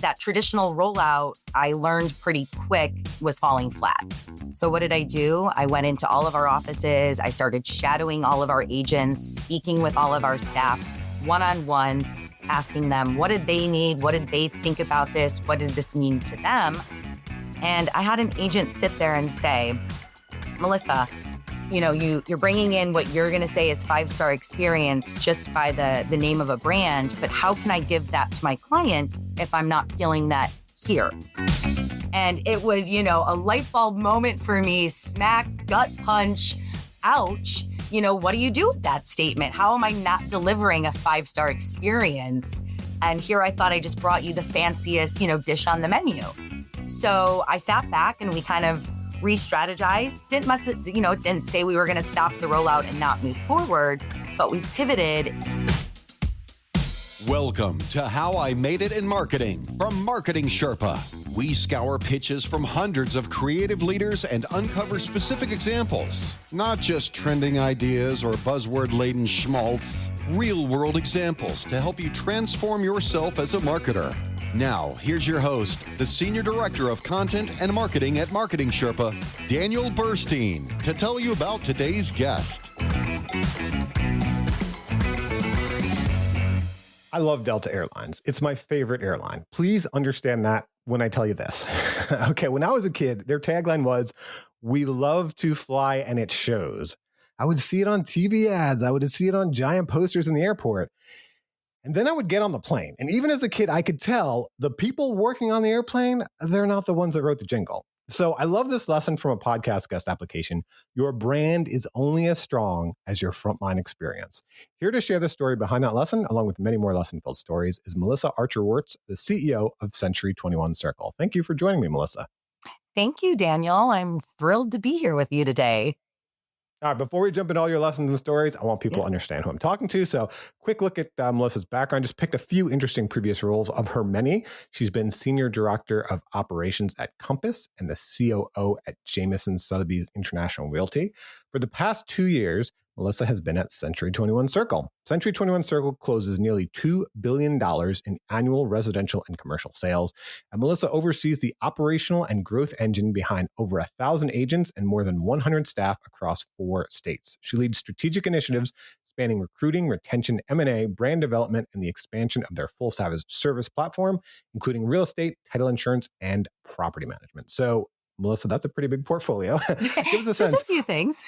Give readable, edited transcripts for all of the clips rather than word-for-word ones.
that traditional rollout, I learned pretty quick, was falling flat. So what did I do? I went into all of our offices. I started shadowing all of our agents, speaking with all of our staff one-on-one, asking them, what did they need? What did they think about this? What did this mean to them? And I had an agent sit there and say, Melissa, you're bringing in what you're going to say is 5-star experience just by the name of a brand, but how can I give that to my client if I'm not feeling that here? And it was, a light bulb moment for me, smack, gut punch, ouch. What do you do with that statement? How am I not delivering a 5-star experience? And here I thought I just brought you the fanciest, dish on the menu. So I sat back and we kind of re-strategized. Didn't say we were going to stop the rollout and not move forward, but we pivoted. Welcome to How I Made It in Marketing from Marketing Sherpa. We scour pitches from hundreds of creative leaders and uncover specific examples, not just trending ideas or buzzword-laden schmaltz, real-world examples to help you transform yourself as a marketer. Now, here's your host, the Senior Director of Content and Marketing at Marketing Sherpa, Daniel Burstein, to tell you about today's guest. I love Delta Airlines. It's my favorite airline. Please understand that when I tell you this. Okay, when I was a kid, their tagline was, "We love to fly and it shows." I would see it on TV ads. I would see it on giant posters in the airport. And then I would get on the plane. And even as a kid, I could tell the people working on the airplane, they're not the ones that wrote the jingle. So I love this lesson from a podcast guest application. Your brand is only as strong as your frontline experience. Here to share the story behind that lesson, along with many more lesson-filled stories, is Melissa Archer-Wirtz, the CEO of Century 21 Circle. Thank you for joining me, Melissa. Thank you, Daniel. I'm thrilled to be here with you today. All right, before we jump into all your lessons and stories, I want people to understand who I'm talking to. So quick look at Melissa's background. Just picked a few interesting previous roles of her many. She's been Senior Director of Operations at Compass and the COO at Jameson Sotheby's International Realty. For the past 2 years, Melissa has been at Century 21 Circle. Century 21 Circle closes nearly $2 billion in annual residential and commercial sales. And Melissa oversees the operational and growth engine behind over 1,000 agents and more than 100 staff across 4 states. She leads strategic initiatives spanning recruiting, retention, M&A, brand development, and the expansion of their full service platform, including real estate, title insurance, and property management. So, Melissa, that's a pretty big portfolio. Give us a sense. Just a few things.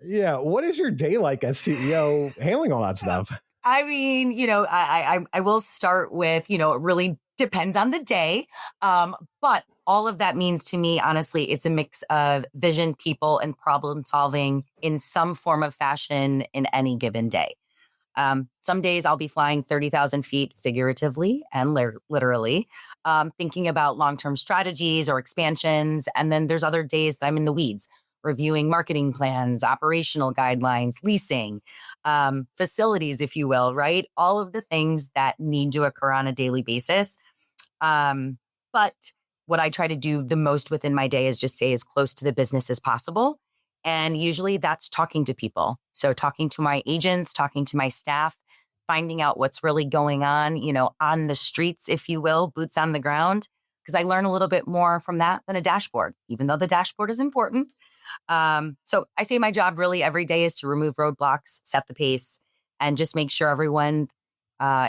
Yeah. What is your day like as CEO handling all that stuff? I mean, I will start with, it really depends on the day. But all of that means to me, honestly, it's a mix of vision, people, and problem solving in some form of fashion in any given day. Some days I'll be flying 30,000 feet figuratively and literally, thinking about long-term strategies or expansions. And then there's other days that I'm in the weeds, reviewing marketing plans, operational guidelines, leasing, facilities, if you will, right? All of the things that need to occur on a daily basis. But what I try to do the most within my day is just stay as close to the business as possible. And usually that's talking to people. So talking to my agents, talking to my staff, finding out what's really going on, on the streets, if you will, boots on the ground, because I learn a little bit more from that than a dashboard, even though the dashboard is important. So I say my job really every day is to remove roadblocks, set the pace, and just make sure everyone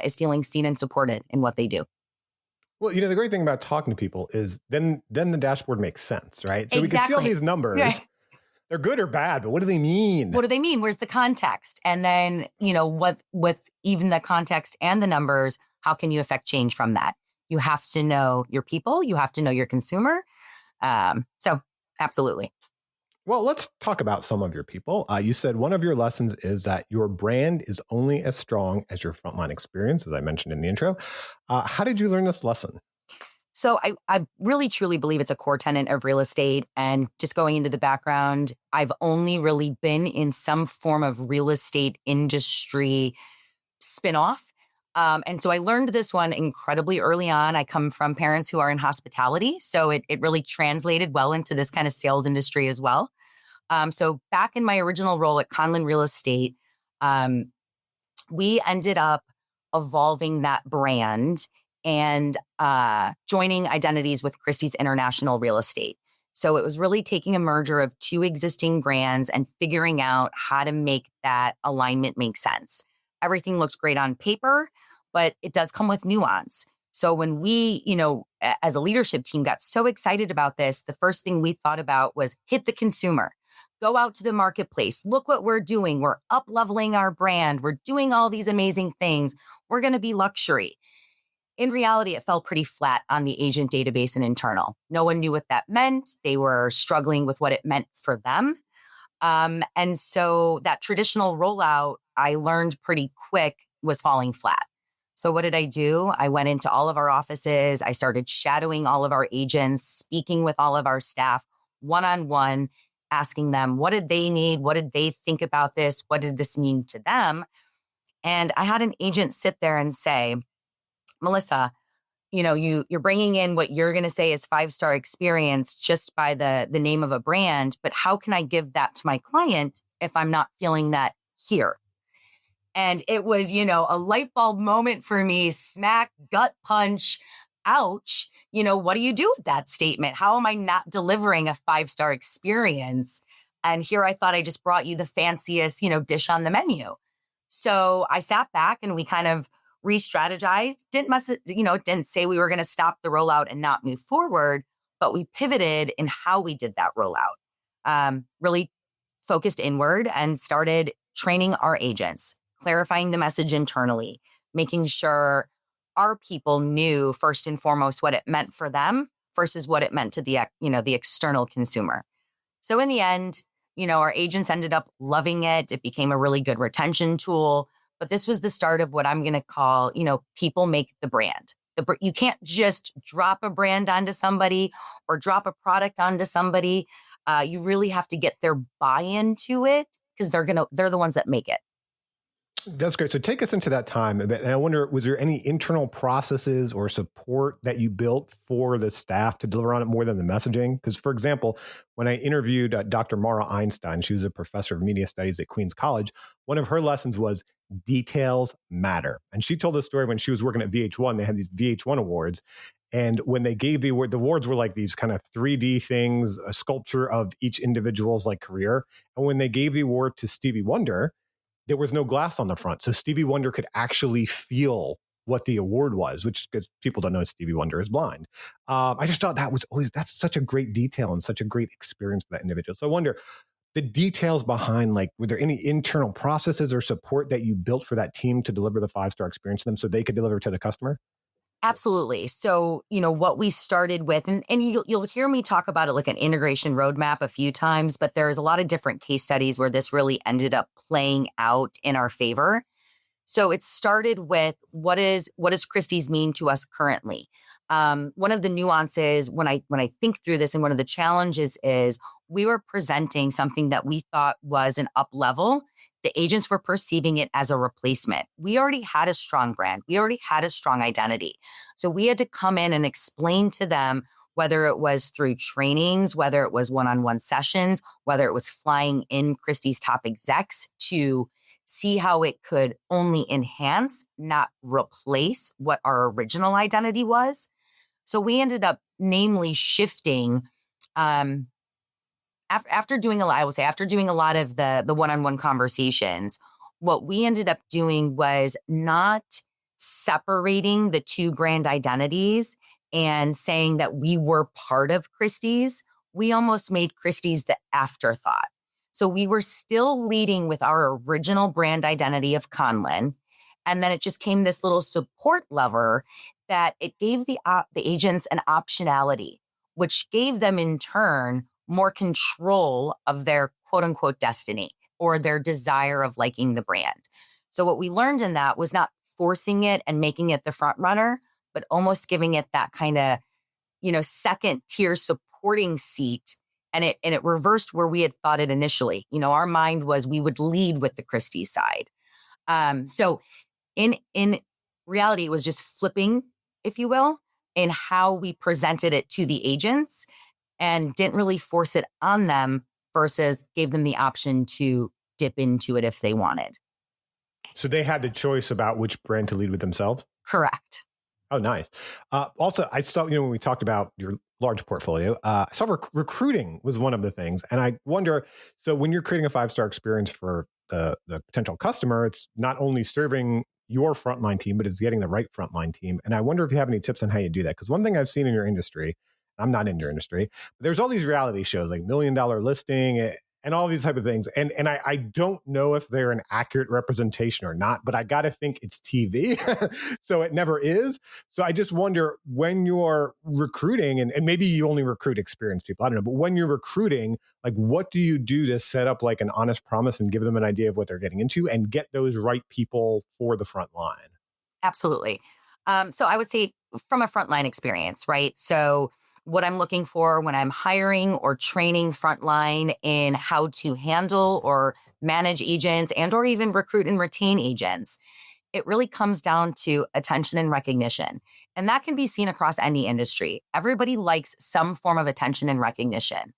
is feeling seen and supported in what they do. Well, the great thing about talking to people is then the dashboard makes sense, right? So Exactly. We can see all these numbers. Yeah. They're good or bad, but what do they mean? What do they mean? Where's the context? And then, what with even the context and the numbers, how can you affect change from that? You have to know your people. You have to know your consumer. So absolutely. Well, let's talk about some of your people. You said one of your lessons is that your brand is only as strong as your frontline experience, as I mentioned in the intro. How did you learn this lesson? So I really, truly believe it's a core tenet of real estate. And just going into the background, I've only really been in some form of real estate industry spinoff. And so I learned this one incredibly early on. I come from parents who are in hospitality. So it really translated well into this kind of sales industry as well. So back in my original role at Conlin Real Estate, we ended up evolving that brand and joining identities with Christie's International Real Estate. So it was really taking a merger of two existing brands and figuring out how to make that alignment make sense. Everything looks great on paper, but it does come with nuance. So when we, as a leadership team got so excited about this, the first thing we thought about was hit the consumer. Go out to the marketplace. Look what we're doing. We're up leveling our brand. We're doing all these amazing things. We're going to be luxury. In reality, it fell pretty flat on the agent database and internal. No one knew what that meant. They were struggling with what it meant for them. And so that traditional rollout, I learned pretty quick, was falling flat. So what did I do? I went into all of our offices. I started shadowing all of our agents, speaking with all of our staff one-on-one, asking them, what did they need? What did they think about this? What did this mean to them? And I had an agent sit there and say, Melissa, you're bringing in what you're going to say is 5-star experience just by the name of a brand, but how can I give that to my client if I'm not feeling that here? And it was, a light bulb moment for me, smack, gut punch, ouch. What do you do with that statement? How am I not delivering a 5-star experience? And here I thought I just brought you the fanciest, dish on the menu. So I sat back and we kind of re-strategized, didn't say we were going to stop the rollout and not move forward, but we pivoted in how we did that rollout, really focused inward and started training our agents, clarifying the message internally, making sure our people knew first and foremost what it meant for them versus what it meant to the external consumer. So in the end, our agents ended up loving it. It became a really good retention tool. But this was the start of what I'm going to call, people make the brand. You can't just drop a brand onto somebody or drop a product onto somebody. You really have to get their buy-in to it because they're the ones that make it. That's great. So take us into that time a bit. And I wonder, was there any internal processes or support that you built for the staff to deliver on it more than the messaging? Because, for example, when I interviewed Dr. Mara Einstein, she was a professor of media studies at Queens College. One of her lessons was details matter. And she told a story when she was working at VH1. They had these VH1 awards. And when they gave the awards were like these kind of 3D things, a sculpture of each individual's career. And when they gave the award to Stevie Wonder, there was no glass on the front. So Stevie Wonder could actually feel what the award was, which, because people don't know, Stevie Wonder is blind. I just thought that's such a great detail and such a great experience for that individual. So I wonder, the details behind, were there any internal processes or support that you built for that team to deliver the 5-star experience to them so they could deliver to the customer? Absolutely. So, what we started with, and you'll hear me talk about it like an integration roadmap a few times, but there's a lot of different case studies where this really ended up playing out in our favor. So it started with what does Christie's mean to us currently? One of the nuances when I think through this, and one of the challenges is we were presenting something that we thought was an up level. The agents were perceiving it as a replacement. We already had a strong brand. We already had a strong identity. So we had to come in and explain to them, whether it was through trainings, whether it was one-on-one sessions, whether it was flying in Christie's top execs to see how it could only enhance, not replace what our original identity was. So we ended up namely shifting, after doing a lot of the one-on-one conversations, what we ended up doing was not separating the two brand identities and saying that we were part of Christie's. We almost made Christie's the afterthought. So we were still leading with our original brand identity of Conlin. And then it just came this little support lever that it gave the agents an optionality, which gave them in turn more control of their quote unquote destiny or their desire of liking the brand. So what we learned in that was not forcing it and making it the front runner, but almost giving it that kind of, second tier supporting seat. And it reversed where we had thought it initially. Our mind was we would lead with the Christie side. So in reality, it was just flipping, if you will, in how we presented it to the agents and didn't really force it on them versus gave them the option to dip into it if they wanted. So they had the choice about which brand to lead with themselves? Correct. Oh, nice. Also, I saw, when we talked about your large portfolio, I saw recruiting was one of the things. And I wonder, so when you're creating a five-star experience for the potential customer, it's not only serving your frontline team, but it's getting the right frontline team. And I wonder if you have any tips on how you do that. Because one thing I've seen in your industry, I'm not in your industry, but there's all these reality shows like Million Dollar Listing, and all these type of things. And I don't know if they're an accurate representation or not, but I got to think it's TV. So it never is. So I just wonder, when you're recruiting, and maybe you only recruit experienced people, I don't know, but when you're recruiting, like, what do you do to set up like an honest promise and give them an idea of what they're getting into and get those right people for the front line? Absolutely. So I would say from a frontline experience, right? So what I'm looking for when I'm hiring or training frontline in how to handle or manage agents and or even recruit and retain agents, it really comes down to attention and recognition. And that can be seen across any industry. Everybody likes some form of attention and recognition.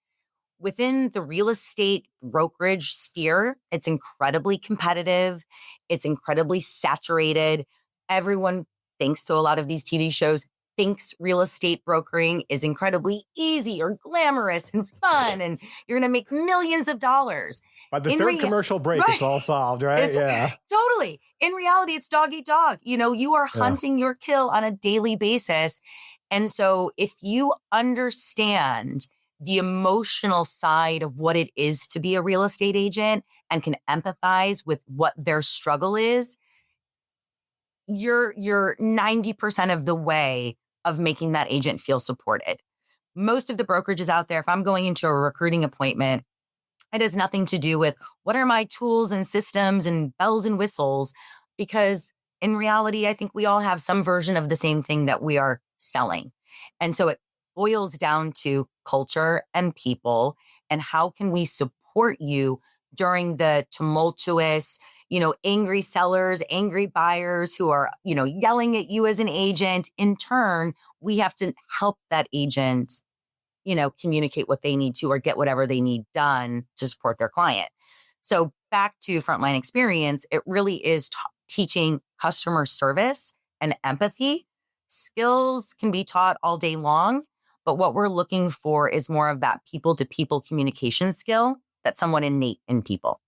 Within the real estate brokerage sphere, it's incredibly competitive. It's incredibly saturated. Everyone, thanks to a lot of these TV shows, thinks real estate brokering is incredibly easy or glamorous and fun, and you're going to make millions of dollars. By the third commercial break, right. it's all solved, right? It's Yeah. totally. In reality, it's dog eat dog. You are Yeah. hunting your kill on a daily basis. And so if you understand the emotional side of what it is to be a real estate agent and can empathize with what their struggle is, you're 90% of the way of making that agent feel supported. Most of the brokerages out there, if I'm going into a recruiting appointment, it has nothing to do with what are my tools and systems and bells and whistles, because in reality, I think we all have some version of the same thing that we are selling. And so it boils down to culture and people, and how can we support you during the tumultuous, angry sellers, angry buyers who are, yelling at you as an agent. In turn, we have to help that agent communicate what they need to or get whatever they need done to support their client. So back to frontline experience, it really is teaching customer service and empathy. Skills can be taught all day long, but what we're looking for is more of that people to people communication skill that's somewhat innate in people.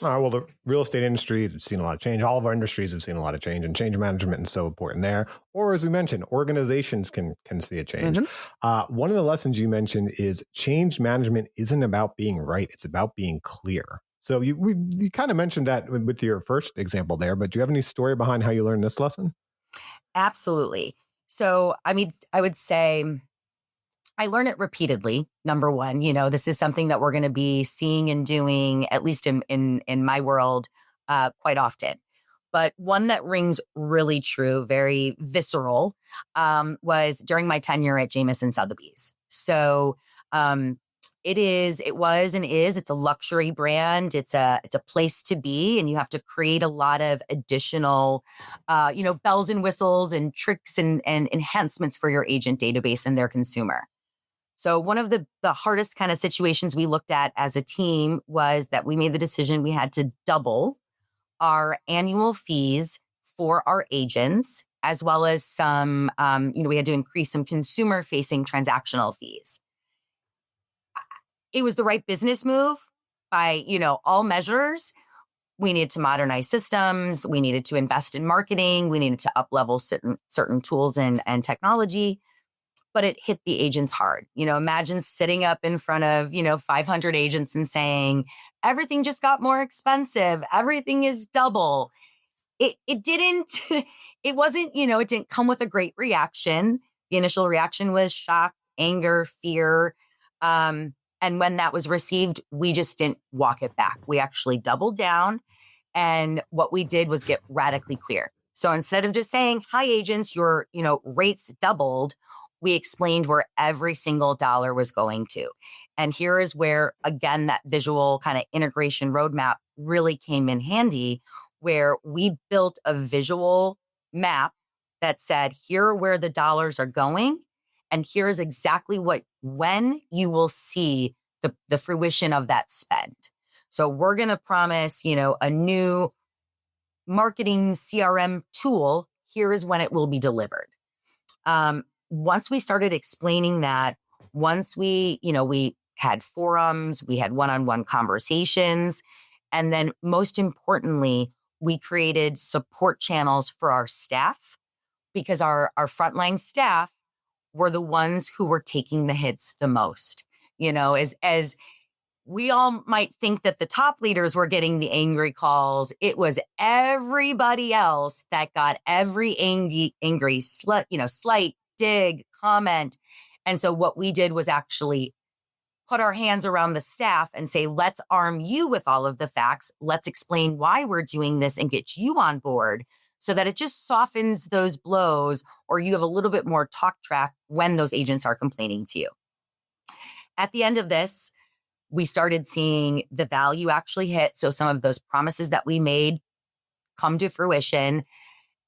Well, the real estate industry has seen a lot of change. All of our industries have seen a lot of change, and change management is so important there. Or, as we mentioned, organizations can see a change. Mm-hmm. One of the lessons you mentioned is change management isn't about being right; it's about being clear. So you kind of mentioned that with your first example there, but do you have any story behind how you learned this lesson? Absolutely. So, I mean, I would say I learn it repeatedly. Number one, this is something that we're going to be seeing and doing, at least in my world, quite often. But one that rings really true, very visceral, was during my tenure at Jameson Sotheby's. So it was and is. It's a luxury brand. It's a place to be, and you have to create a lot of additional, bells and whistles and tricks and enhancements for your agent database and their consumer. So one of the hardest kind of situations we looked at as a team was that we made the decision we had to double our annual fees for our agents, as well as some, we had to increase some consumer facing transactional fees. It was the right business move by, all measures. We needed to modernize systems. We needed to invest in marketing. We needed to up-level certain tools and technology. But it hit the agents hard. Imagine sitting up in front of, 500 agents and saying, everything just got more expensive. Everything is double. It didn't, it wasn't, it didn't come with a great reaction. The initial reaction was shock, anger, fear. And when that was received, we just didn't walk it back. We actually doubled down. And what we did was get radically clear. So instead of just saying, hi, agents, your, rates doubled, we explained where every single dollar was going to. And here is where, again, that visual kind of integration roadmap really came in handy, where we built a visual map that said, here are where the dollars are going. And here's exactly when you will see the fruition of that spend. So we're going to promise, a new marketing CRM tool here is when it will be delivered. Once we started explaining that, once we had forums, we had one-on-one conversations, and then most importantly, we created support channels for our staff, because our frontline staff were the ones who were taking the hits the most. As we all might think that the top leaders were getting the angry calls, it was everybody else that got every angry slight, dig, comment. And so what we did was actually put our hands around the staff and say, let's arm you with all of the facts. Let's explain why we're doing this and get you on board, so that it just softens those blows, or you have a little bit more talk track when those agents are complaining to you. At the end of this, we started seeing the value actually hit. So some of those promises that we made come to fruition.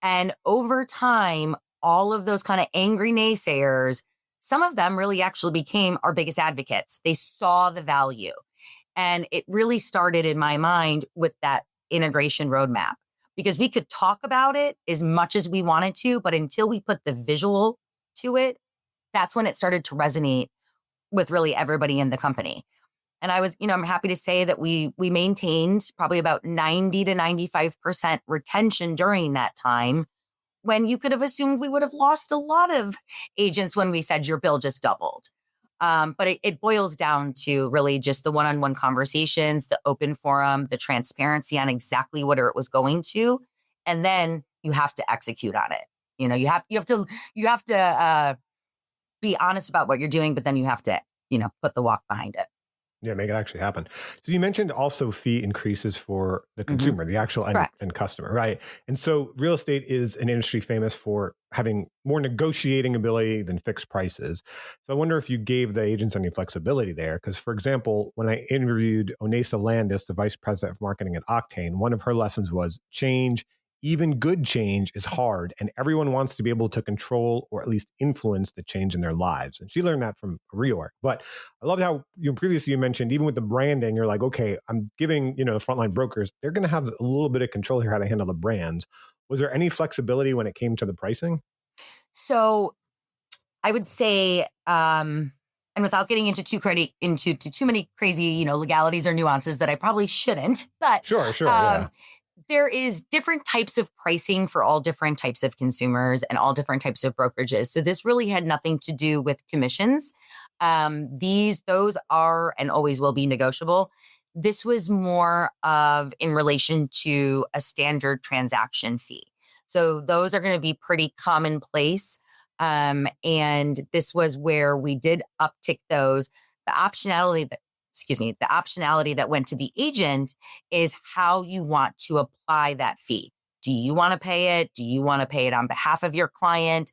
And over time, all of those kind of angry naysayers, some of them really actually became our biggest advocates. They saw the value. And it really started in my mind with that integration roadmap, because we could talk about it as much as we wanted to, but until we put the visual to it, that's when it started to resonate with really everybody in the company. And I'm happy to say that we maintained probably about 90 to 95% retention during that time, when you could have assumed we would have lost a lot of agents when we said your bill just doubled. But it boils down to really just the one-on-one conversations, the open forum, the transparency on exactly what it was going to, and then you have to execute on it. You have to be honest about what you're doing, but then you have to put the walk behind it. Yeah, make it actually happen. So you mentioned also fee increases for the consumer, the actual end customer, right? And so real estate is an industry famous for having more negotiating ability than fixed prices. So I wonder if you gave the agents any flexibility there. Because, for example, when I interviewed Onesa Landis, the vice president of marketing at Octane, one of her lessons was change. Even good change is hard, and everyone wants to be able to control or at least influence the change in their lives. And she learned that from a reorg. But I love how previously you mentioned, even with the branding, you're like, okay, I'm giving, the frontline brokers, they're going to have a little bit of control here how they handle the brands. Was there any flexibility when it came to the pricing? So I would say, and without getting into too many crazy, legalities or nuances that I probably shouldn't, but sure, yeah. There is different types of pricing for all different types of consumers and all different types of brokerages. So this really had nothing to do with commissions. Those are and always will be negotiable. This was more of in relation to a standard transaction fee. So those are going to be pretty commonplace. And this was where we did uptick those. The optionality that went to the agent is how you want to apply that fee. Do you want to pay it? Do you want to pay it on behalf of your client?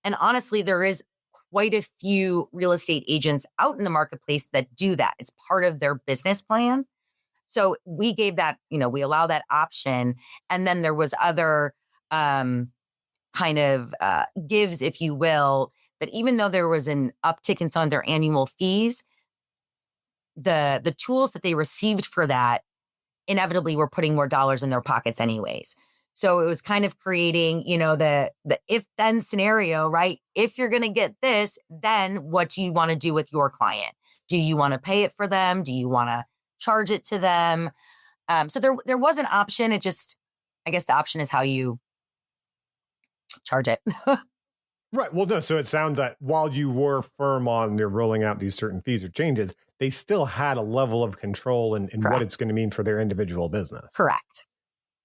And honestly, there is quite a few real estate agents out in the marketplace that do that. It's part of their business plan. So we gave that, we allow that option. And then there was other gives, if you will, that even though there was an uptick in some of their annual fees, the tools that they received for that inevitably were putting more dollars in their pockets anyways. So it was kind of creating, the if-then scenario, right? If you're going to get this, then what do you want to do with your client? Do you want to pay it for them? Do you want to charge it to them? So there was an option. I guess the option is how you charge it. Right. Well, no. So it sounds that while you were firm on you're rolling out these certain fees or changes, they still had a level of control in what it's going to mean for their individual business. Correct.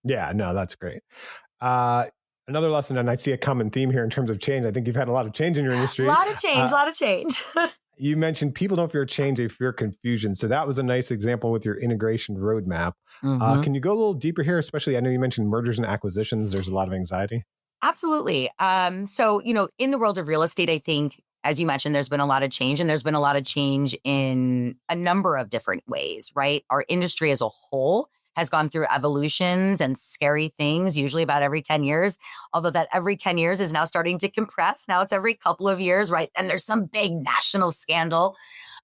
Yeah, no, that's great. Another lesson, and I see a common theme here in terms of change. I think you've had a lot of change in your industry. A lot of change. You mentioned people don't fear change, they fear confusion. So that was a nice example with your integration roadmap. Can you go a little deeper here? Especially, I know you mentioned mergers and acquisitions. There's a lot of anxiety. Absolutely. So, in the world of real estate, I think, as you mentioned, there's been a lot of change, and there's been a lot of change in a number of different ways, right? Our industry as a whole has gone through evolutions and scary things, usually about every 10 years, although that every 10 years is now starting to compress. Now it's every couple of years, right? And there's some big national scandal.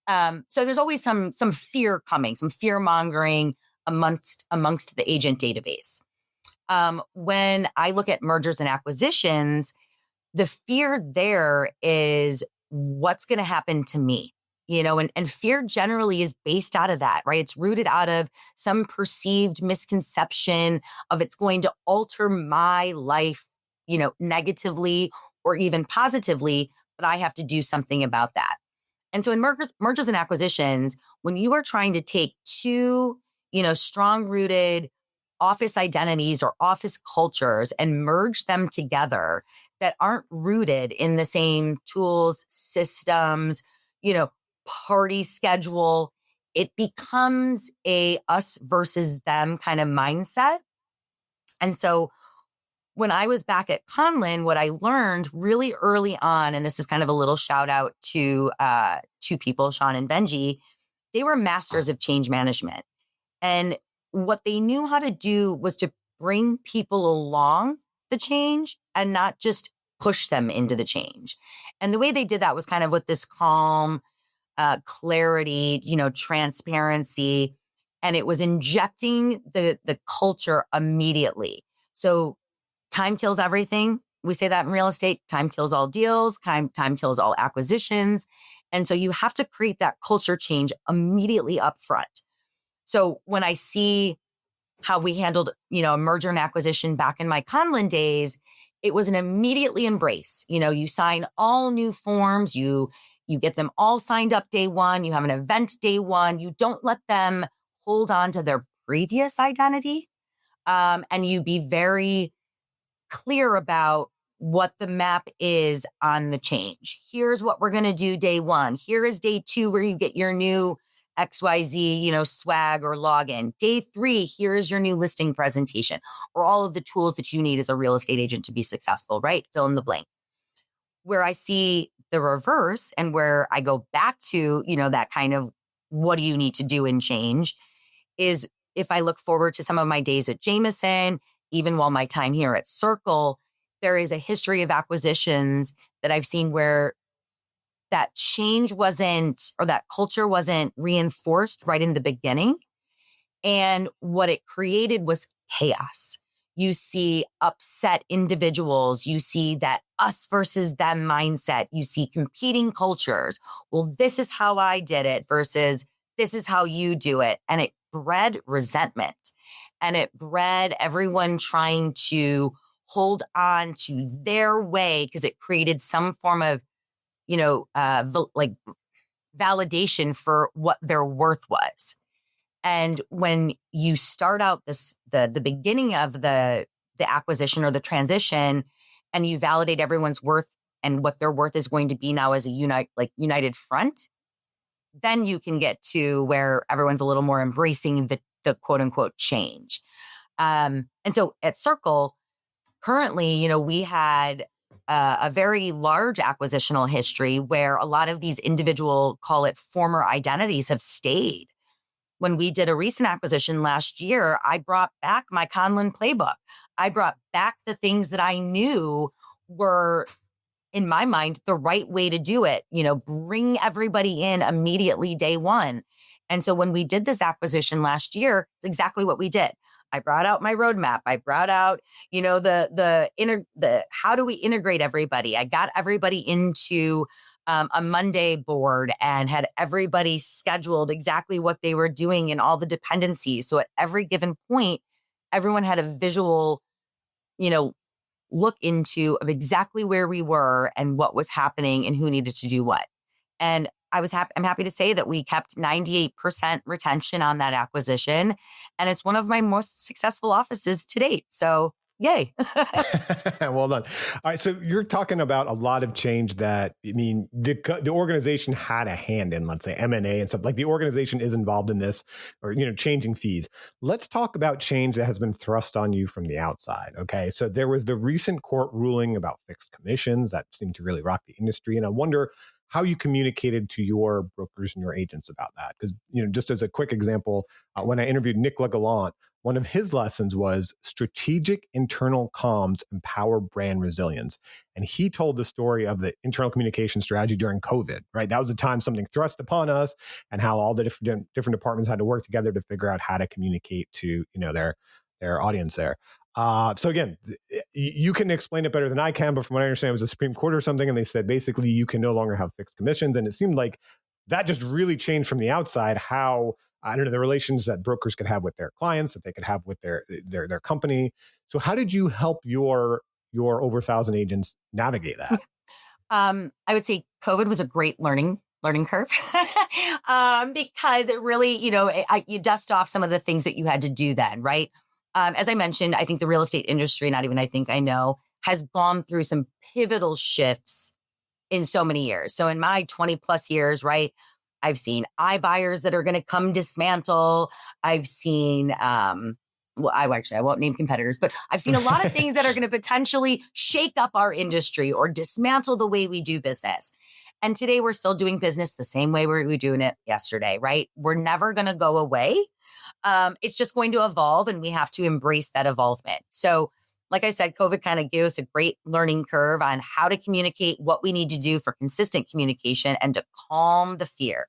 So there's always some fear coming, some fear mongering amongst the agent database. When I look at mergers and acquisitions, the fear there is what's going to happen to me, and fear generally is based out of that, right? It's rooted out of some perceived misconception of it's going to alter my life, negatively or even positively, but I have to do something about that. And so in mergers and acquisitions, when you are trying to take two, strong rooted office identities or office cultures and merge them together that aren't rooted in the same tools, systems, party schedule, it becomes a us versus them kind of mindset. And so when I was back at Conlin, what I learned really early on, and this is kind of a little shout out to two people, Sean and Benji, they were masters of change management. And what they knew how to do was to bring people along the change and not just push them into the change. And the way they did that was kind of with this calm, clarity, transparency, and it was injecting the culture immediately. So time kills everything. We say that in real estate. Time kills all deals. Time kills all acquisitions. And so you have to create that culture change immediately up front. So when I see how we handled, a merger and acquisition back in my Conlin days, it was an immediately embrace. You sign all new forms, you get them all signed up day one, you have an event day one, you don't let them hold on to their previous identity. And you be very clear about what the map is on the change. Here's what we're going to do day one. Here is day two where you get your new XYZ, swag or login. Day three, here is your new listing presentation or all of the tools that you need as a real estate agent to be successful, right? Fill in the blank. Where I see the reverse and where I go back to, that kind of what do you need to do in change is if I look forward to some of my days at Jameson, even while my time here at Circle, there is a history of acquisitions that I've seen where that change wasn't, or that culture wasn't reinforced right in the beginning. And what it created was chaos. You see upset individuals. You see that us versus them mindset. You see competing cultures. Well, this is how I did it versus this is how you do it. And it bred resentment. And it bred everyone trying to hold on to their way because it created some form of, validation for what their worth was. And when you start out the beginning of the acquisition or the transition, and you validate everyone's worth and what their worth is going to be now as a united front, then you can get to where everyone's a little more embracing the quote unquote change. And so at Circle, currently, we had a very large acquisitional history where a lot of these individual, call it former identities, have stayed. When we did a recent acquisition last year, I brought back my Conlin playbook. I brought back the things that I knew were, in my mind, the right way to do it. Bring everybody in immediately day one. And so when we did this acquisition last year, it's exactly what we did. I brought out my roadmap. I brought out, the how do we integrate everybody? I got everybody into a Monday board and had everybody scheduled exactly what they were doing and all the dependencies. So at every given point, everyone had a visual, look into of exactly where we were and what was happening and who needed to do what. And I'm happy to say that we kept 98% retention on that acquisition. And it's one of my most successful offices to date. So yay. Well done. All right. So you're talking about a lot of change that, the organization had a hand in, let's say M&A and stuff. Like the organization is involved in this or, changing fees. Let's talk about change that has been thrust on you from the outside. Okay. So there was the recent court ruling about fixed commissions that seemed to really rock the industry. And I wonder how you communicated to your brokers and your agents about that. Because, just as a quick example, when I interviewed Nick LeGalant, one of his lessons was strategic internal comms empower brand resilience. And he told the story of the internal communication strategy during COVID, right? That was the time something thrust upon us and how all the different departments had to work together to figure out how to communicate to, their audience there. So again, you can explain it better than I can, but from what I understand, it was the Supreme Court or something, and they said basically you can no longer have fixed commissions, and it seemed like that just really changed from the outside how, I don't know, the relations that brokers could have with their clients, that they could have with their company. So how did you help your over 1,000 agents navigate that? I would say COVID was a great learning curve because it really, you dust off some of the things that you had to do then, right? As I mentioned, I think the real estate industry, not even I think I know, has gone through some pivotal shifts in so many years. So in my 20 plus years, right, I've seen iBuyers that are going to come dismantle. I've seen, well, I won't name competitors, but I've seen a lot of things that are going to potentially shake up our industry or dismantle the way we do business. And today we're still doing business the same way we were doing it yesterday, right? We're never going to go away. It's just going to evolve, and we have to embrace that evolvement. So, like I said, COVID kind of gave us a great learning curve on how to communicate, what we need to do for consistent communication and to calm the fear.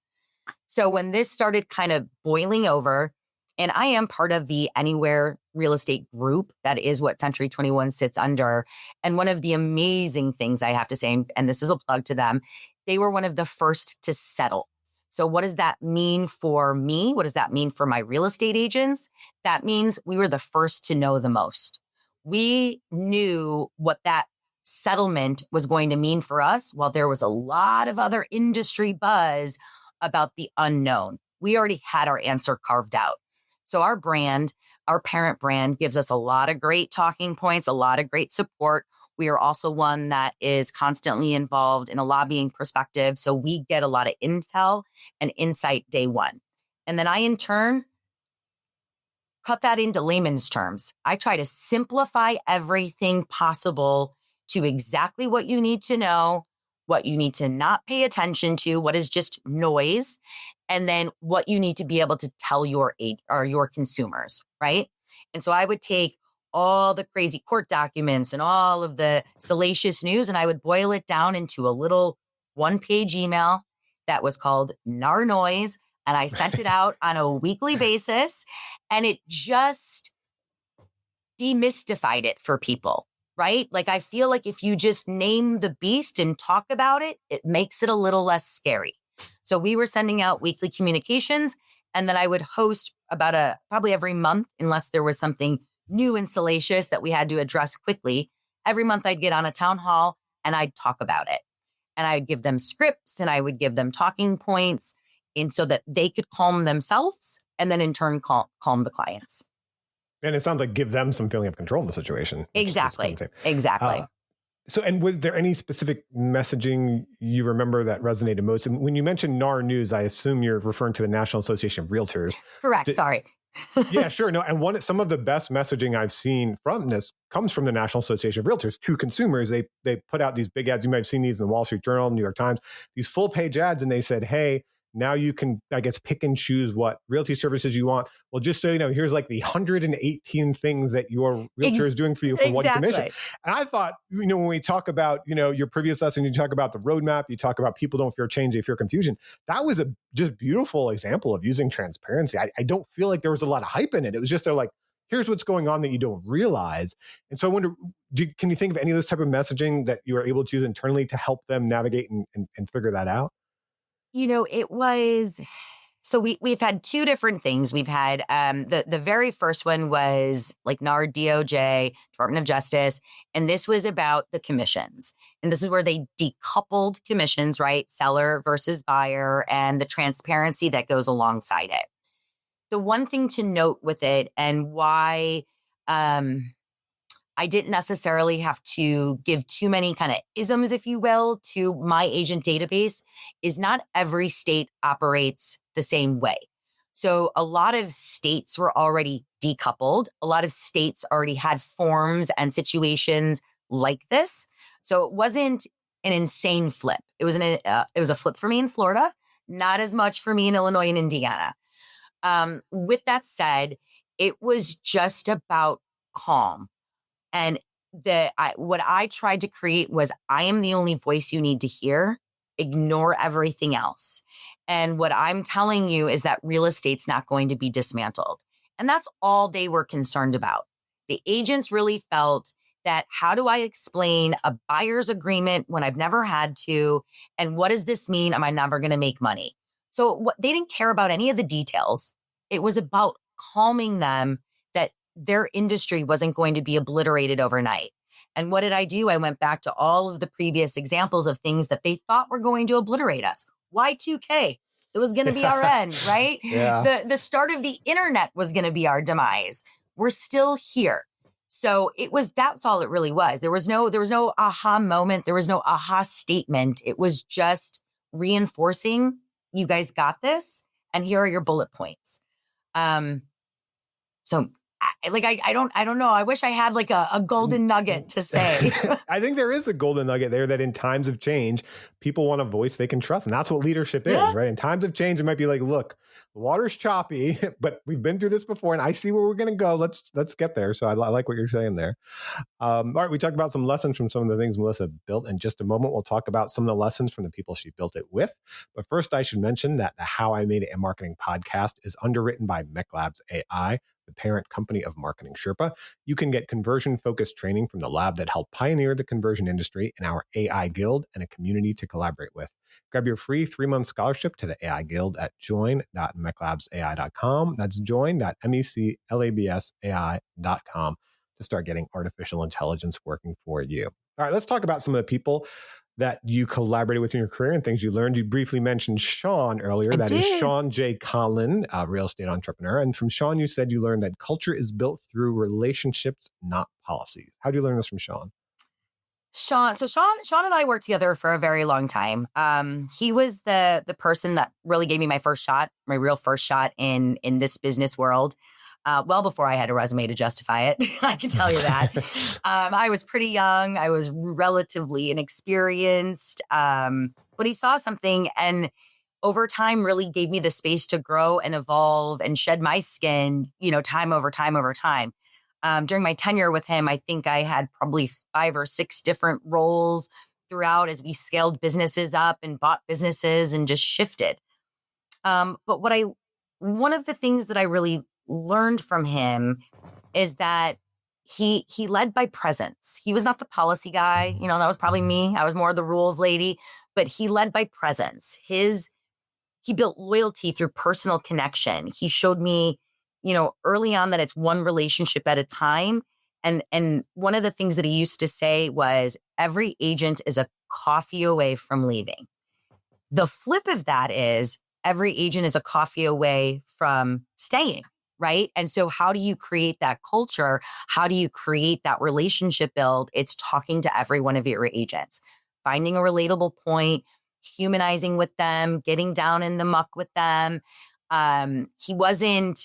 So when this started kind of boiling over, and I am part of the Anywhere Real Estate Group, that is what Century 21 sits under. And one of the amazing things I have to say, and this is a plug to them, they were one of the first to settle. So what does that mean for me? What does that mean for my real estate agents? That means we were the first to know the most. We knew what that settlement was going to mean for us, while there was a lot of other industry buzz about the unknown. We already had our answer carved out. So our brand, our parent brand, gives us a lot of great talking points, a lot of great support. We are also one that is constantly involved in a lobbying perspective. So we get a lot of intel and insight day one. And then I, in turn, cut that into layman's terms. I try to simplify everything possible to exactly what you need to know, what you need to not pay attention to, what is just noise, and then what you need to be able to tell your consumers, right? And so I would take all the crazy court documents and all of the salacious news, and I would boil it down into a little one-page email that was called NAR Noise, and I sent it out on a weekly basis, and it just demystified it for people, right? Like, I feel like if you just name the beast and talk about it, it makes it a little less scary. So we were sending out weekly communications, and then I would host about probably every month, unless there was something new and salacious that we had to address quickly. Every month I'd get on a town hall and I'd talk about it. And I'd give them scripts and I would give them talking points, and so that they could calm themselves and then in turn calm the clients. And it sounds like give them some feeling of control in the situation. Exactly. Exactly. So, and was there any specific messaging you remember that resonated most? And when you mentioned NAR News, I assume you're referring to the National Association of Realtors. Correct. Sorry. Yeah, sure. No, and some of the best messaging I've seen from this comes from the National Association of Realtors to consumers. They put out these big ads. You might have seen these in the Wall Street Journal, New York Times, these full page ads, and they said, hey, now you can, I guess, pick and choose what realty services you want. Well, just so you know, here's like the 118 things that your realtor is doing for you for one commission. And I thought, when we talk about, your previous lesson, you talk about the roadmap, you talk about people don't fear change, they fear confusion. That was a just beautiful example of using transparency. I don't feel like there was a lot of hype in it. It was just, they're like, here's what's going on that you don't realize. And so I wonder, can you think of any of this type of messaging that you are able to use internally to help them navigate and figure that out? It was, so we've had two different things. We've had, the very first one was like NAR, DOJ, Department of Justice. And this was about the commissions. And this is where they decoupled commissions, right? Seller versus buyer, and the transparency that goes alongside it. The one thing to note with it, and why, I didn't necessarily have to give too many kind of isms, if you will, to my agent database, is not every state operates the same way. So a lot of states were already decoupled. A lot of states already had forms and situations like this. So it wasn't an insane flip. It was a flip for me in Florida, not as much for me in Illinois and Indiana. With that said, it was just about calm. And what I tried to create was, I am the only voice you need to hear. Ignore everything else. And what I'm telling you is that real estate's not going to be dismantled. And that's all they were concerned about. The agents really felt that, how do I explain a buyer's agreement when I've never had to? And what does this mean? Am I never going to make money? So they didn't care about any of the details. It was about calming them that their industry wasn't going to be obliterated overnight. And what did I do? I went back to all of the previous examples of things that they thought were going to obliterate us. Y2K, it was going to be our end, right? Yeah. The start of the internet was going to be our demise. We're still here. So that's all it really was. There was no aha moment. There was no aha statement. It was just reinforcing, you guys got this, and here are your bullet points. So I don't know. I wish I had like a golden nugget to say. I think there is a golden nugget there that in times of change, people want a voice they can trust. And that's what leadership is, right? In times of change, it might be like, look, the water's choppy, but we've been through this before and I see where we're going to go. Let's get there. So I like what you're saying there. All right. We talked about some lessons from some of the things Melissa built. In just a moment, we'll talk about some of the lessons from the people she built it with. But first, I should mention that the How I Made It in Marketing podcast is underwritten by MECLabs AI, the parent company of Marketing Sherpa. You can get conversion-focused training from the lab that helped pioneer the conversion industry in our AI Guild and a community to collaborate with. Grab your free 3-month scholarship to the AI Guild at join.meclabsai.com. That's join.meclabsai.com to start getting artificial intelligence working for you. All right, let's talk about some of the people that you collaborated with in your career and things you learned. You briefly mentioned Sean earlier. That is Sean J. Conlon, a real estate entrepreneur. And from Sean, you said you learned that culture is built through relationships, not policies. How do you learn this from Sean? Sean and I worked together for a very long time. He was the person that really gave me my real first shot in this business world. Well before I had a resume to justify it, I can tell you that. I was pretty young. I was relatively inexperienced, but he saw something and over time really gave me the space to grow and evolve and shed my skin, time over time over time. During my tenure with him, I think I had probably 5 or 6 different roles throughout as we scaled businesses up and bought businesses and just shifted. But one of the things that I really learned from him is that he led by presence. He was not the policy guy. That was probably me. I was more the rules lady, but he led by presence. He built loyalty through personal connection. He showed me, early on that it's one relationship at a time. And one of the things that he used to say was, every agent is a coffee away from leaving. The flip of that is every agent is a coffee away from staying. Right. And so how do you create that culture? How do you create that relationship build? It's talking to every one of your agents, finding a relatable point, humanizing with them, getting down in the muck with them. He wasn't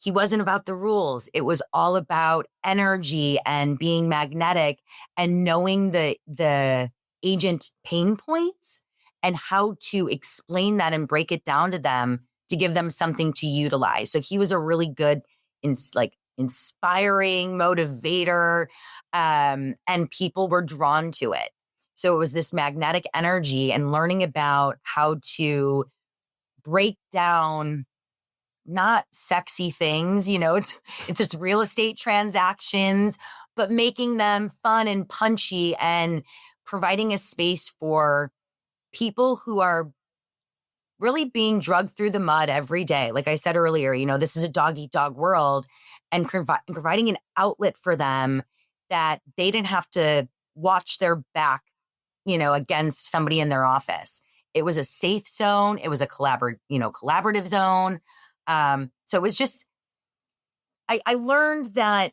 about the rules. It was all about energy and being magnetic and knowing the agent pain points and how to explain that and break it down to them to give them something to utilize. So he was a really good, inspiring motivator, and people were drawn to it. So it was this magnetic energy and learning about how to break down not sexy things, it's just real estate transactions, but making them fun and punchy and providing a space for people who are really being drugged through the mud every day. Like I said earlier, this is a dog-eat-dog world, and providing an outlet for them that they didn't have to watch their back, against somebody in their office. It was a safe zone. It was a collaborative zone. So it was just, I learned that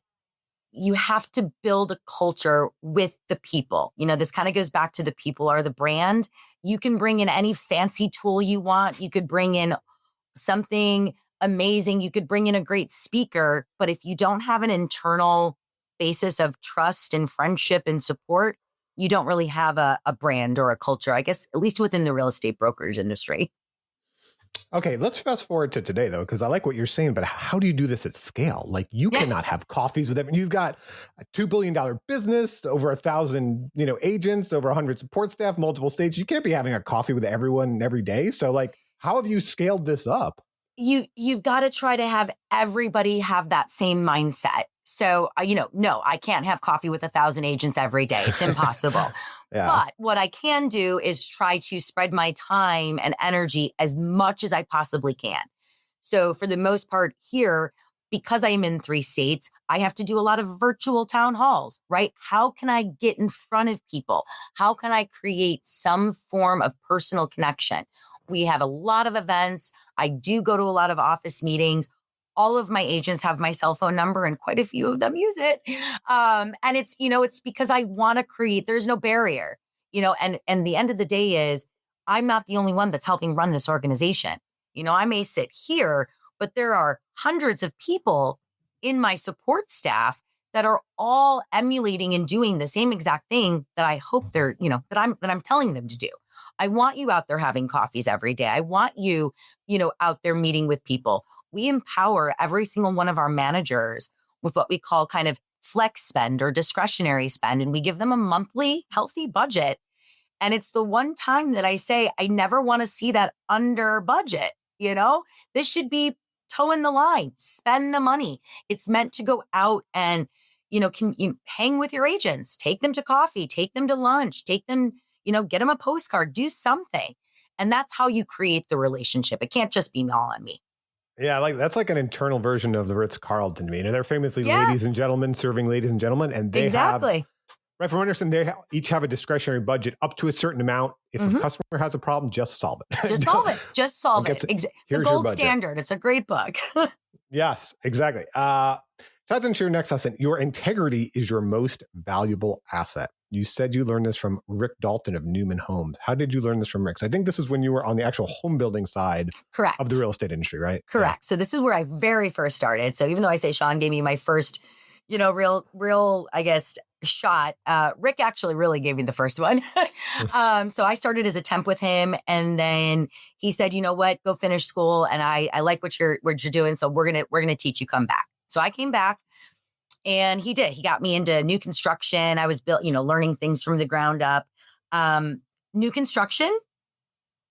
you have to build a culture with the people. This kind of goes back to the people are the brand. You can bring in any fancy tool you want. You could bring in something amazing. You could bring in a great speaker. But if you don't have an internal basis of trust and friendship and support, you don't really have a brand or a culture, I guess, at least within the real estate brokerage industry. Okay, let's fast forward to today, though, because I like what you're saying, but how do you do this at scale? Like, you cannot have coffees with everyone. You've got a $2 billion business, over 1,000, agents, over 100 support staff, multiple states. You can't be having a coffee with everyone every day. So, how have you scaled this up? you've got to try to have everybody have that same mindset. So, no, I can't have coffee with 1,000 agents every day. It's impossible. Yeah. But what I can do is try to spread my time and energy as much as I possibly can. So for the most part here, because I'm in 3 states, I have to do a lot of virtual town halls, right? How can I get in front of people? How can I create some form of personal connection? We have a lot of events. I do go to a lot of office meetings. All of my agents have my cell phone number and quite a few of them use it. And it's because I want to create, there's no barrier, and the end of the day is I'm not the only one that's helping run this organization. I may sit here, but there are hundreds of people in my support staff that are all emulating and doing the same exact thing that I hope that I'm telling them to do. I want you out there having coffees every day. I want you, out there meeting with people. We empower every single one of our managers with what we call kind of flex spend or discretionary spend. And we give them a monthly healthy budget. And it's the one time that I say, I never want to see that under budget. This should be toeing the line, spend the money. It's meant to go out and, can you hang with your agents, take them to coffee, take them to lunch, take them, get them a postcard, do something. And that's how you create the relationship. It can't just be all on me. Yeah, that's like an internal version of the Ritz-Carlton to me. They're famously Yeah. ladies and gentlemen serving ladies and gentlemen, and they Exactly. have, right, from what I understand, they each have a discretionary budget up to a certain amount. If a customer has a problem, just solve it. Just solve it. Just solve it. The Here's your gold budget. standard. It's a great book. Yes, exactly. Ties into your next lesson. Your integrity is your most valuable asset. You said you learned this from Rick Dalton of Newman Homes. How did you learn this from Rick? So I think this is when you were on the actual home building side Correct. of the real estate industry, right? Correct. Yeah. So this is where I very first started. So even though I say Sean gave me my first, real, I guess, shot, Rick actually really gave me the first one. So I started as a temp with him, and then he said, "You know what? Go finish school, and I like what you're doing. So we're gonna teach you. Come back." So I came back, and he did. He got me into new construction. I was learning things from the ground up. New construction.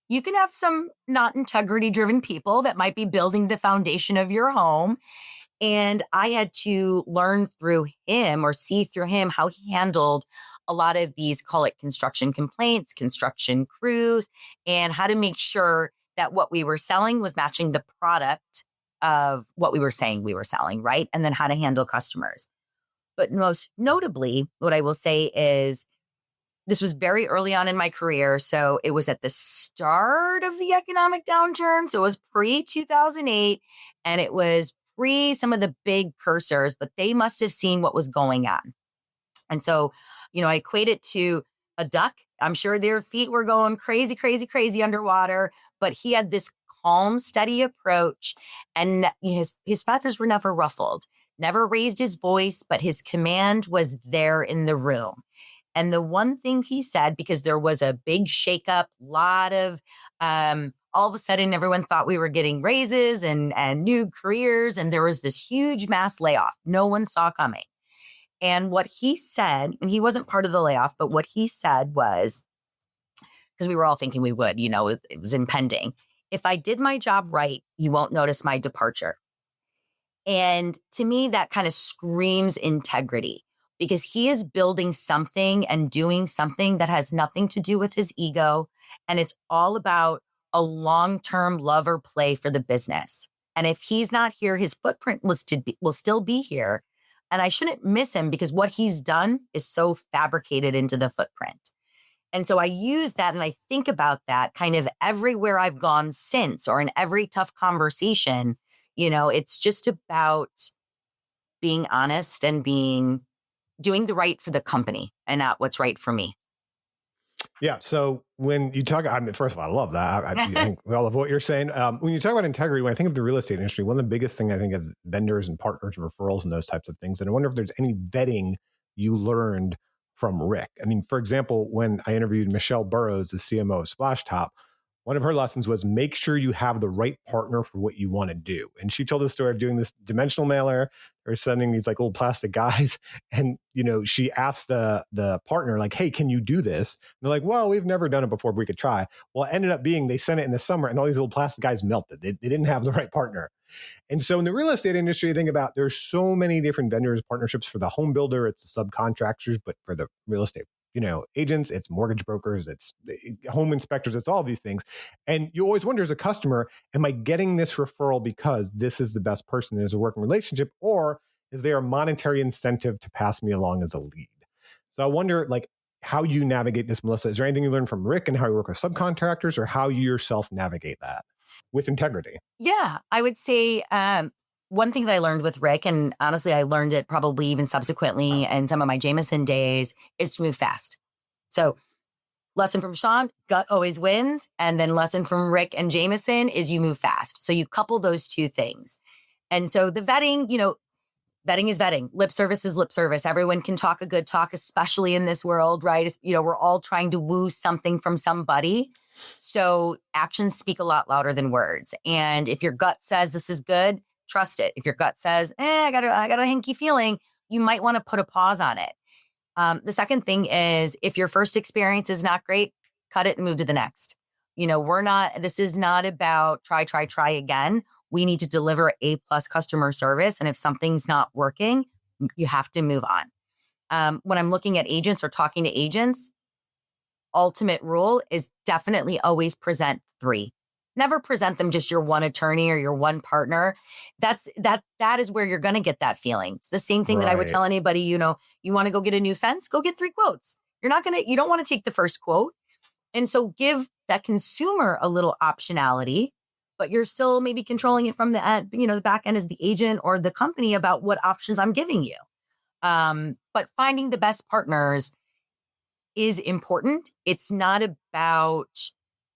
You can have some not integrity driven people that might be building the foundation of your home. And I had to learn through him or see through him how he handled a lot of these, call it construction complaints, construction crews, and how to make sure that what we were selling was matching the product of what we were saying we were selling, right? And then how to handle customers. But most notably, what I will say is this was very early on in my career. So it was at the start of the economic downturn. So it was pre-2008, and it was pre some of the big cursors, but they must have seen what was going on. And so, I equate it to a duck. I'm sure their feet were going crazy, crazy, crazy underwater, but he had this calm, steady approach, and his feathers were never ruffled, never raised his voice, but his command was there in the room. And the one thing he said, because there was a big shakeup, lot of, all of a sudden, everyone thought we were getting raises and new careers. And there was this huge mass layoff. No one saw coming. And what he said, and he wasn't part of the layoff, but what he said was, because we were all thinking we would, it was impending. If I did my job right, you won't notice my departure. And to me, that kind of screams integrity, because he is building something and doing something that has nothing to do with his ego. And it's all about a long-term love or play for the business. And if he's not here, his footprint will still be here. And I shouldn't miss him, because what he's done is so fabricated into the footprint. And so I use that, and I think about that kind of everywhere I've gone since, or in every tough conversation. It's just about being honest and doing the right for the company and not what's right for me. Yeah. So when you talk, first of all, I love that. I think we all love what you're saying. When you talk about integrity, when I think of the real estate industry, one of the biggest things I think of vendors and partners and referrals and those types of things. And I wonder if there's any vetting you learned from Rick. I mean, for example, when I interviewed Michelle Burrows, the CMO of Splash Top, one of her lessons was make sure you have the right partner for what you want to do. And she told the story of doing this dimensional mailer or sending these like little plastic guys. And, she asked the partner, like, hey, can you do this? And they're like, well, we've never done it before, but we could try. Well, it ended up being they sent it in the summer and all these little plastic guys melted. They didn't have the right partner. And so in the real estate industry, you think about there's so many different vendors, partnerships for the home builder, it's the subcontractors, but for the real estate agents, it's mortgage brokers, it's home inspectors, it's all these things. And you always wonder as a customer, am I getting this referral because this is the best person, there's a working relationship, or is there a monetary incentive to pass me along as a lead? So I wonder like how you navigate this, Melissa. Is there anything you learned from Rick and how you work with subcontractors, or how you yourself navigate that with integrity? Yeah, I would say one thing that I learned with Rick, and honestly, I learned it probably even subsequently in some of my Jameson days, is to move fast. So lesson from Sean, gut always wins. And then lesson from Rick and Jameson is you move fast. So you couple those two things. And so the vetting, vetting is vetting. Lip service is lip service. Everyone can talk a good talk, especially in this world, right? We're all trying to woo something from somebody. So actions speak a lot louder than words. And if your gut says this is good, trust it. If your gut says, I got a hinky feeling, you might want to put a pause on it. The second thing is if your first experience is not great, cut it and move to the next. This is not about try again. We need to deliver A+ customer service. And if something's not working, you have to move on. When I'm looking at agents or talking to agents, ultimate rule is definitely always present 3. Never present them just your one attorney or your one partner. That is where you're going to get that feeling. It's the same thing that I would tell anybody, you want to go get a new fence, go get 3 quotes. You don't want to take the first quote. And so give that consumer a little optionality, but you're still maybe controlling it from the end, the back end is the agent or the company about what options I'm giving you. But finding the best partners is important. It's not about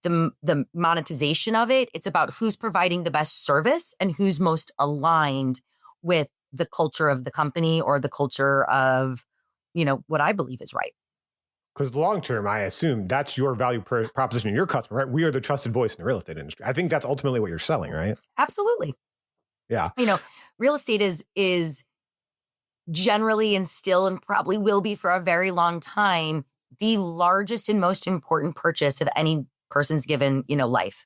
the monetization of it. It's about who's providing the best service and who's most aligned with the culture of the company or the culture of, what I believe is right. Because long term, I assume that's your value proposition to your customer, right? We are the trusted voice in the real estate industry. I think that's ultimately what you're selling, right? Absolutely. Yeah. Real estate is generally and still and probably will be for a very long time the largest and most important purchase of any person's given, life.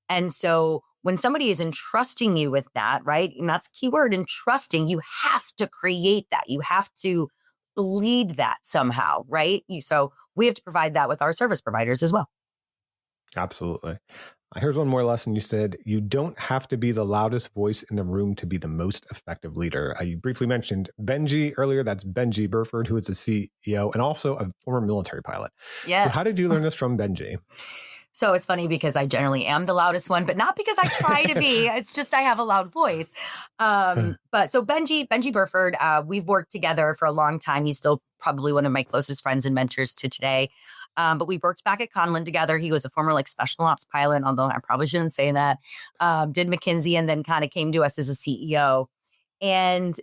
And so when somebody is entrusting you with that, right? And that's key word, entrusting, you have to create that. You have to lead that somehow, right? So we have to provide that with our service providers as well. Absolutely. Here's one more lesson. You said, you don't have to be the loudest voice in the room to be the most effective leader. You briefly mentioned Benji earlier. That's Benji Burford, who is the CEO and also a former military pilot. Yes. So how did you learn this from Benji? So it's funny because I generally am the loudest one, but not because I try to be. It's just I have a loud voice. But so Benji Burford, we've worked together for a long time. He's still probably one of my closest friends and mentors to today. But we worked back at Conlin together. He was a former special ops pilot, although I probably shouldn't say that. Did McKinsey and then kind of came to us as a CEO. And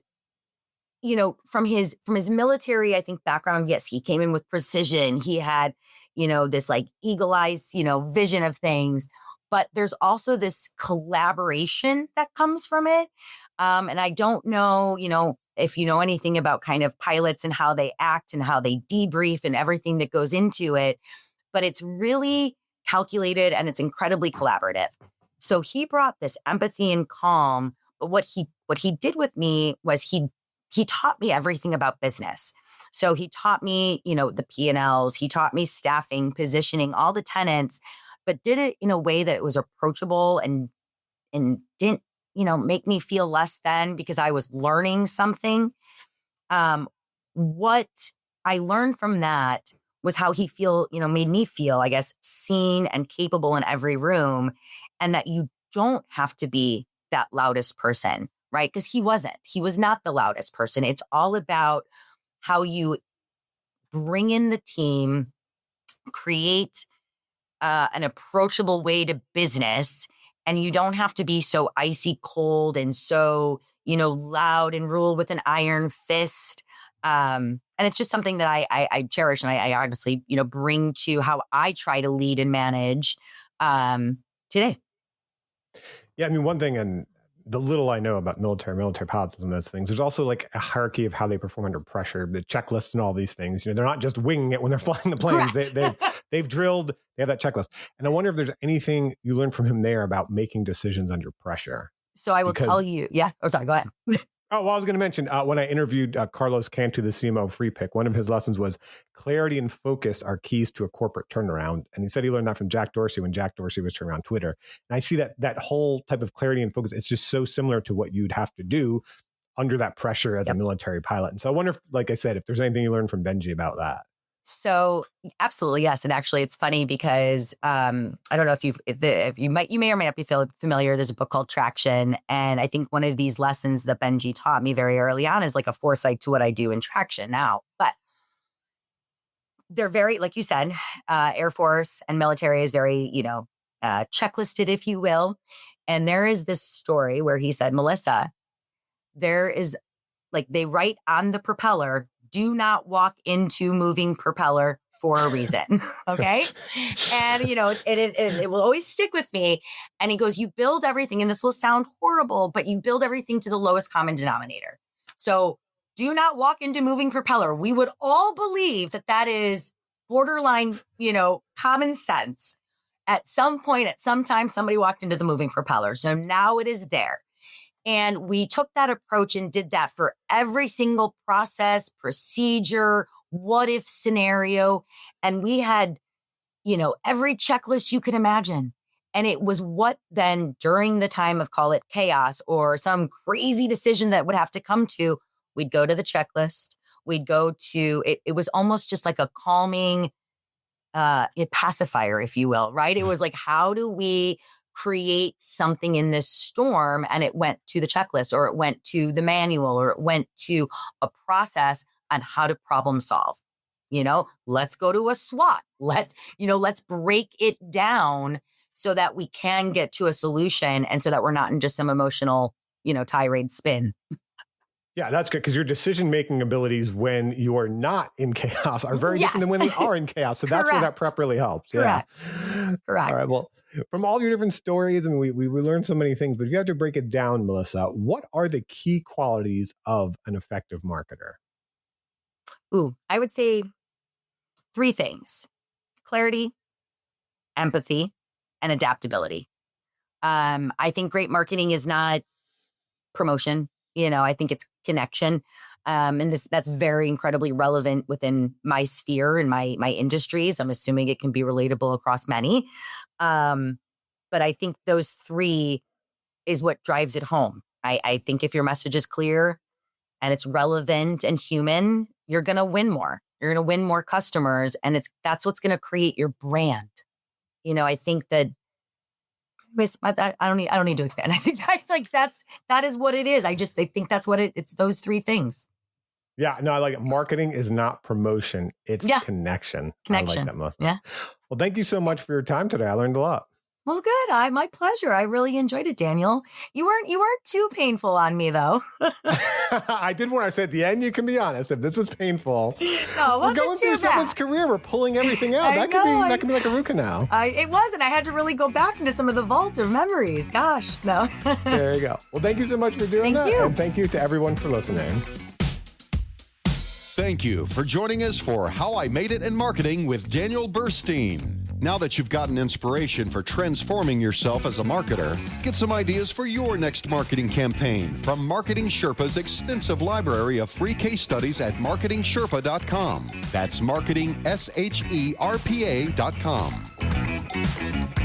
from his military, I think background, yes, he came in with precision. He had this eagle eyes, vision of things. But there's also this collaboration that comes from it. And I don't know, if you know anything about kind of pilots and how they act and how they debrief and everything that goes into it, but it's really calculated and it's incredibly collaborative. So he brought this empathy and calm, but what he did with me was he taught me everything about business. So he taught me, the P&Ls, he taught me staffing, positioning, all the tenets, but did it in a way that it was approachable and didn't, make me feel less than because I was learning something. What I learned from that was how he made me feel, I guess, seen and capable in every room, and that you don't have to be that loudest person, right? Because he was not the loudest person. It's all about how you bring in the team, create an approachable way to business. And you don't have to be so icy cold and so, loud and rule with an iron fist. And it's just something that I cherish and I honestly, bring to how I try to lead and manage today. Yeah, I mean, one thing, and the little I know about military pilots and those things, there's also like a hierarchy of how they perform under pressure, the checklists and all these things. They're not just winging it when they're flying the planes. They've drilled, they have that checklist. And I wonder if there's anything you learned from him there about making decisions under pressure. So I will tell you. Yeah. Oh, sorry. Go ahead. Oh, well, I was going to mention when I interviewed Carlos Cantu, the CMO of Free Pick, one of his lessons was clarity and focus are keys to a corporate turnaround. And he said he learned that from Jack Dorsey when Jack Dorsey was turning around Twitter. And I see that whole type of clarity and focus, it's just so similar to what you'd have to do under that pressure as a military pilot. And so I wonder if, like I said, if there's anything you learned from Benji about that. So absolutely, yes. And actually it's funny because I don't know if you may or may not be familiar. There's a book called Traction. And I think one of these lessons that Benji taught me very early on is like a foresight to what I do in Traction now. But they're very, like you said, Air Force and military is very, checklisted, if you will. And there is this story where he said, Melissa, there is like they write on the propeller, do not walk into moving propeller for a reason. Okay. And, it will always stick with me. And he goes, you build everything, and this will sound horrible, but you build everything to the lowest common denominator. So do not walk into moving propeller. We would all believe that is borderline, common sense. At some point, at some time, somebody walked into the moving propeller. So now it is there. And we took that approach and did that for every single process, procedure, what if scenario. And we had, every checklist you could imagine. And it was what then during the time of, call it chaos or some crazy decision that would have to come to, we'd go to the checklist. We'd go to, it was almost just like a calming pacifier, if you will, right? It was like, how do we create something in this storm? And it went to the checklist, or it went to the manual, or it went to a process on how to problem solve. Let's go to a SWOT. Let's break it down so that we can get to a solution, and so that we're not in just some emotional, tirade spin. Yeah, that's good, because your decision-making abilities when you are not in chaos are very different than when they are in chaos. So that's where that prep really helps. Correct. Yeah. Correct. All right. Well, from all your different stories, we learned so many things, but if you have to break it down, Melissa, what are the key qualities of an effective marketer? Ooh, I would say 3 things: clarity, empathy, and adaptability. I think great marketing is not promotion. I think it's connection. And that's very incredibly relevant within my sphere and my industries. I'm assuming it can be relatable across many. But I think those 3 is what drives it home. I think if your message is clear and it's relevant and human, you're going to win more. You're going to win more customers. And that's what's going to create your brand. I think that, I don't need to expand. I think that is what it is. I think that's what it's those 3 things. Yeah, no, I like it. Marketing is not promotion. It's connection. I like that most. Yeah. Well, thank you so much for your time today. I learned a lot. Well, good. My pleasure. I really enjoyed it, Daniel. You weren't too painful on me, though. I did want to say at the end, you can be honest. If this was painful, no, it wasn't we're going too through someone's career. We're pulling everything out. That can be like a root canal. It was, and I had to really go back into some of the vault of memories. Gosh, no. There you go. Well, thank you so much for doing that. And thank you to everyone for listening. Thank you for joining us for How I Made It in Marketing with Daniel Burstein. Now that you've gotten inspiration for transforming yourself as a marketer, get some ideas for your next marketing campaign from Marketing Sherpa's extensive library of free case studies at marketingsherpa.com. That's marketingsherpa.com.